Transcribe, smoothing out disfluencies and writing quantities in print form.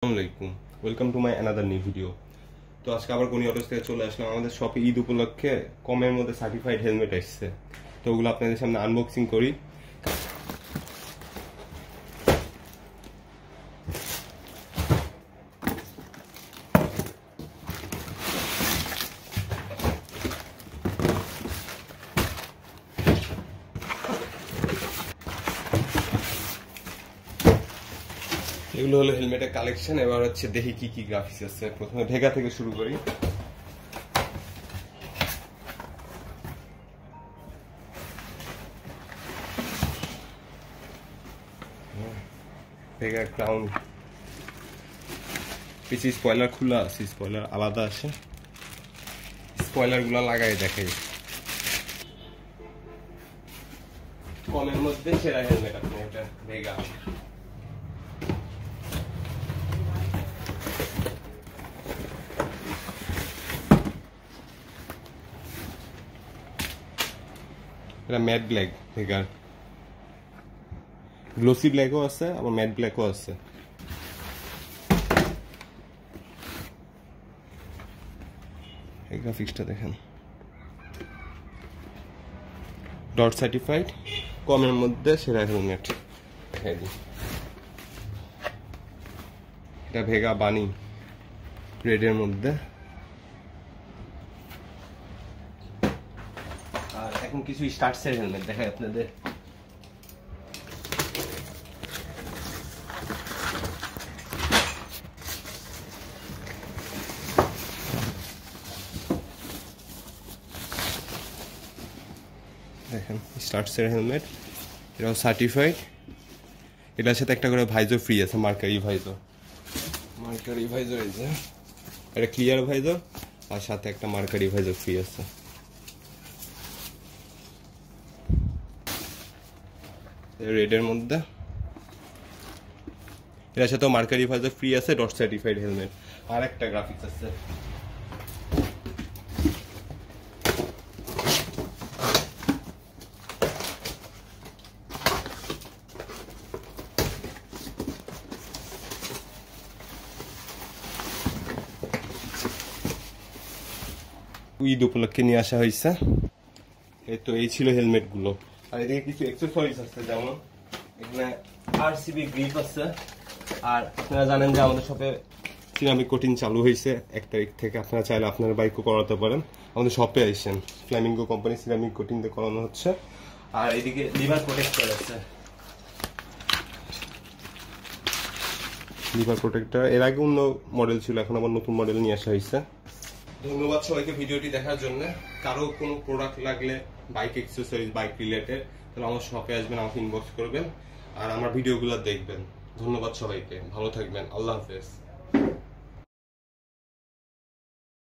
আসসালামাইকুম, welcome to my another new video. তো আজকে আবার কোনি অটোস থেকে চলে আসলাম। আমাদের শপে ঈদ উপলক্ষে কমের মধ্যে সার্টিফাইড হেলমেট আসছে, তো ওগুলো আপনাদের সামনে আনবক্সিং করি। এগুলো হলো হেলমেটের কালেকশন। এবার হচ্ছে দেখি কি কি গ্রাফিক্স আছে। প্রথমে ভেগা থেকে শুরু করি। ভেগা ক্রাউন, পিছে স্পয়লার খোলা আছে, স্পয়লার আলাদা আছে। স্পয়লার গুলা লাগাই দেখাই। কমের মধ্যে সেরা হেলমেট আপনি এটা ভেগা। এটা ম্যাট ব্ল্যাক ভেগার, গ্লোসি ব্ল্যাকও আছে আবার ম্যাট ব্ল্যাকও আছে। এই গ্রাফিক্সটা দেখেন, ডট সার্টিফাইড কমের মধ্যে সেরা হেলমেট। এটা ভেগা বানি রেডের মধ্যে। আর এখন কিছু স্টার্টসের হেলমেট দেখাই আপনাদের। দেখেন স্টার্টসের হেলমেট, এটাও সার্টিফাইড। এটার সাথে একটা করে ভাইজর ফ্রি আছে, মার্কারি ভাইজর। মার্কারি ভাইজর এই যে এটা ক্লিয়ার ভাইজর, আর সাথে একটা মার্কারি ভাইজর ফ্রি আছে। রেডের মধ্যে এটার সাথে মার্কারি ভাইজর ফ্রি আছে, ডট সার্টিফাইড হেলমেট। আর একটা গ্রাফিক্স আছে, ঈদ উপলক্ষে নিয়ে আসা হয়েছে। এই তো এই ছিল হেলমেট গুলো। আর এদিকে কিছু এক্সেসরিজ আছে, যেমন এখানে আরসিবি গ্রিপ আছে। আর আপনারা জানেন যে আমাদের শপে সিরামিক কোটিং চালু হয়েছে 1 তারিখ থেকে। আপনারা চাইলে আপনার বাইকও করাতে পারেন, আমাদের শপে আইসেন। ফ্ল্যামিঙ্গো কোম্পানি সিরামিক কোটিং দিয়ে করানো হচ্ছে। আর এদিকে লিভার প্রোটেক্টর আছে, লিভার প্রোটেক্টর এর আগে অন্য মডেল ছিল, এখন আবার নতুন মডেল নিয়ে আসা হয়েছে। ধন্যবাদ সবাইকে ভিডিওটি দেখার জন্য। কারো কোনো প্রোডাক্ট লাগলে, বাইক অ্যাক্সেসরিজ, বাইক রিলেটেড, তাহলে আমার শপে আসবেন, আমাকে ইনবক্স করবেন আর আমার ভিডিওগুলো দেখবেন। ধন্যবাদ সবাইকে, ভালো থাকবেন, আল্লাহ হাফেজ।